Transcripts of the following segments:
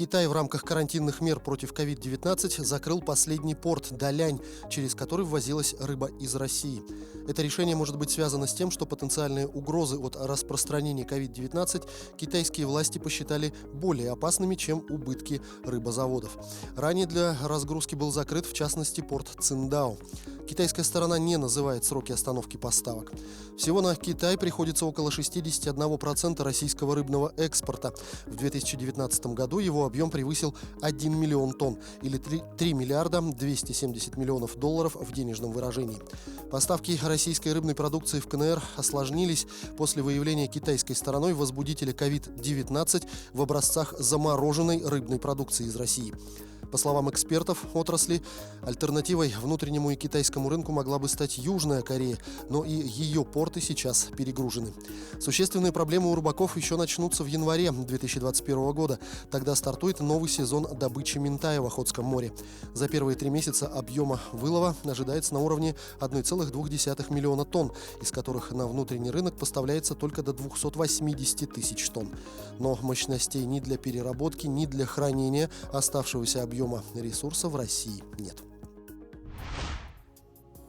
Китай в рамках карантинных мер против COVID-19 закрыл последний порт Далянь, через который ввозилась рыба из России. Это решение может быть связано с тем, что потенциальные угрозы от распространения COVID-19 китайские власти посчитали более опасными, чем убытки рыбозаводов. Ранее для разгрузки был закрыт, в частности, порт Циндао. Китайская сторона не называет сроки остановки поставок. Всего на Китай приходится около 61% российского рыбного экспорта. В 2019 году его объем превысил 1 миллион тонн, или 3 миллиарда 270 миллионов долларов в денежном выражении. Поставки российской рыбной продукции в КНР осложнились после выявления китайской стороной возбудителя COVID-19 в образцах замороженной рыбной продукции из России. По словам экспертов отрасли, альтернативой внутреннему и китайскому рынку могла бы стать Южная Корея, но и ее порты сейчас перегружены. Существенные проблемы у рыбаков еще начнутся в январе 2021 года. Тогда стартует новый сезон добычи минтая в Охотском море. За первые 3 месяца объема вылова ожидается на уровне 1,2 миллиона тонн, из которых на внутренний рынок поставляется только до 280 тысяч тонн. Но мощностей ни для переработки, ни для хранения оставшегося объема ресурса в России нет.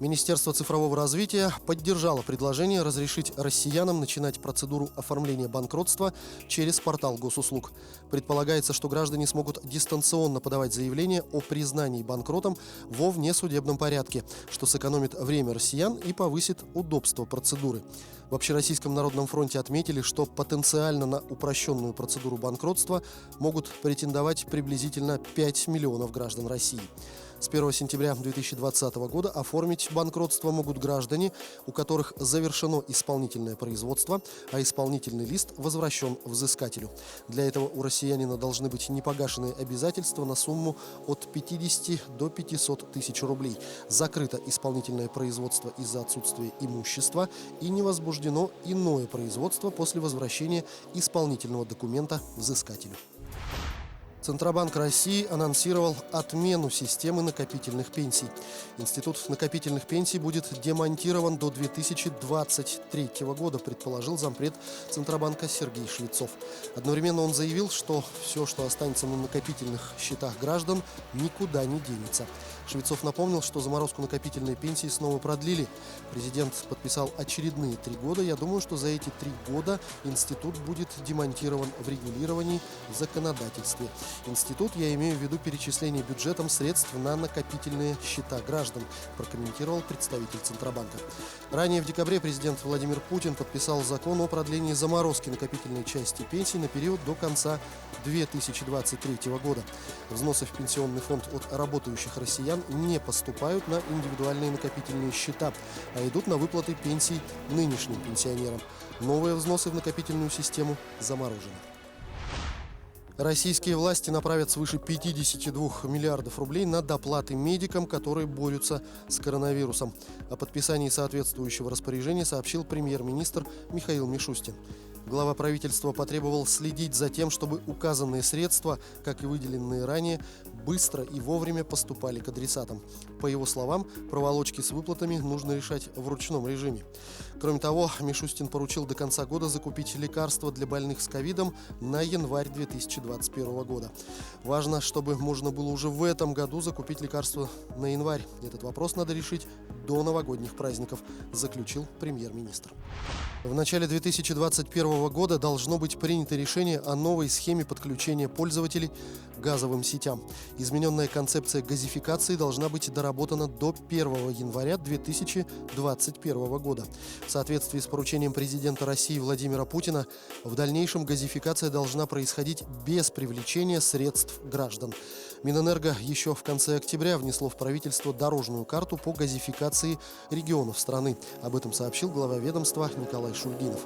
Министерство цифрового развития поддержало предложение разрешить россиянам начинать процедуру оформления банкротства через портал госуслуг. Предполагается, что граждане смогут дистанционно подавать заявление о признании банкротом во внесудебном порядке, что сэкономит время россиян и повысит удобство процедуры. В Общероссийском народном фронте отметили, что потенциально на упрощенную процедуру банкротства могут претендовать приблизительно 5 миллионов граждан России. С 1 сентября 2020 года оформить банкротство могут граждане, у которых завершено исполнительное производство, а исполнительный лист возвращен взыскателю. Для этого у россиянина должны быть непогашенные обязательства на сумму от 50 до 500 тысяч рублей, закрыто исполнительное производство из-за отсутствия имущества и не возбуждено иное производство после возвращения исполнительного документа взыскателю. Центробанк России анонсировал отмену системы накопительных пенсий. Институт накопительных пенсий будет демонтирован до 2023 года, предположил зампред Центробанка Сергей Швецов. Одновременно он заявил, что все, что останется на накопительных счетах граждан, никуда не денется. Швецов напомнил, что заморозку накопительной пенсии снова продлили. Президент подписал очередные 3 года. Я думаю, что за эти 3 года институт будет демонтирован в регулировании, в законодательстве. Институт, я имею в виду перечисление бюджетом средств на накопительные счета граждан, прокомментировал представитель Центробанка. Ранее в декабре президент Владимир Путин подписал закон о продлении заморозки накопительной части пенсий на период до конца 2023 года. Взносы в пенсионный фонд от работающих россиян не поступают на индивидуальные накопительные счета, а идут на выплаты пенсий нынешним пенсионерам. Новые взносы в накопительную систему заморожены. Российские власти направят свыше 52 миллиардов рублей на доплаты медикам, которые борются с коронавирусом. О подписании соответствующего распоряжения сообщил премьер-министр Михаил Мишустин. Глава правительства потребовал следить за тем, чтобы указанные средства, как и выделенные ранее, быстро и вовремя поступали к адресатам. По его словам, проволочки с выплатами нужно решать в ручном режиме. Кроме того, Мишустин поручил до конца года закупить лекарства для больных с ковидом на январь 2021 года. Важно, чтобы можно было уже в этом году закупить лекарства на январь. Этот вопрос надо решить до новогодних праздников, заключил премьер-министр. В начале 2021 года должно быть принято решение о новой схеме подключения пользователей к газовым сетям. Измененная концепция газификации должна быть доработана до 1 января 2021 года. В соответствии с поручением президента России Владимира Путина, в дальнейшем газификация должна происходить без привлечения средств граждан. Минэнерго еще в конце октября внесло в правительство дорожную карту по газификации регионов страны. Об этом сообщил глава ведомства Николай Шульгинов.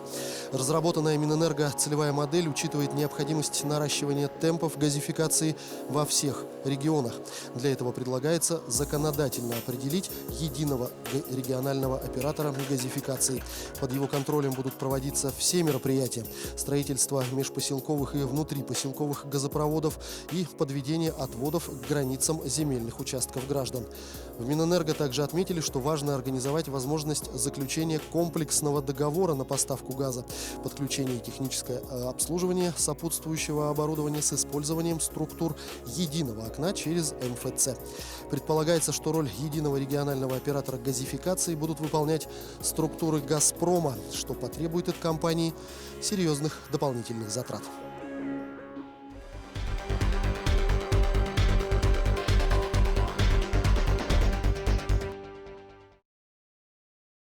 Разработанная Минэнерго целевая модель учитывает необходимость наращивания темпов газификации во всех регионах. Для этого предлагается законодательно определить единого регионального оператора газификации. Под его контролем будут проводиться все мероприятия: строительство межпоселковых и внутрипоселковых газопроводов и подведение отвода подводов к границам земельных участков граждан. В Минэнерго также отметили, что важно организовать возможность заключения комплексного договора на поставку газа, подключение и техническое обслуживание сопутствующего оборудования с использованием структур единого окна через МФЦ. Предполагается, что роль единого регионального оператора газификации будут выполнять структуры «Газпрома», что потребует от компании серьезных дополнительных затрат.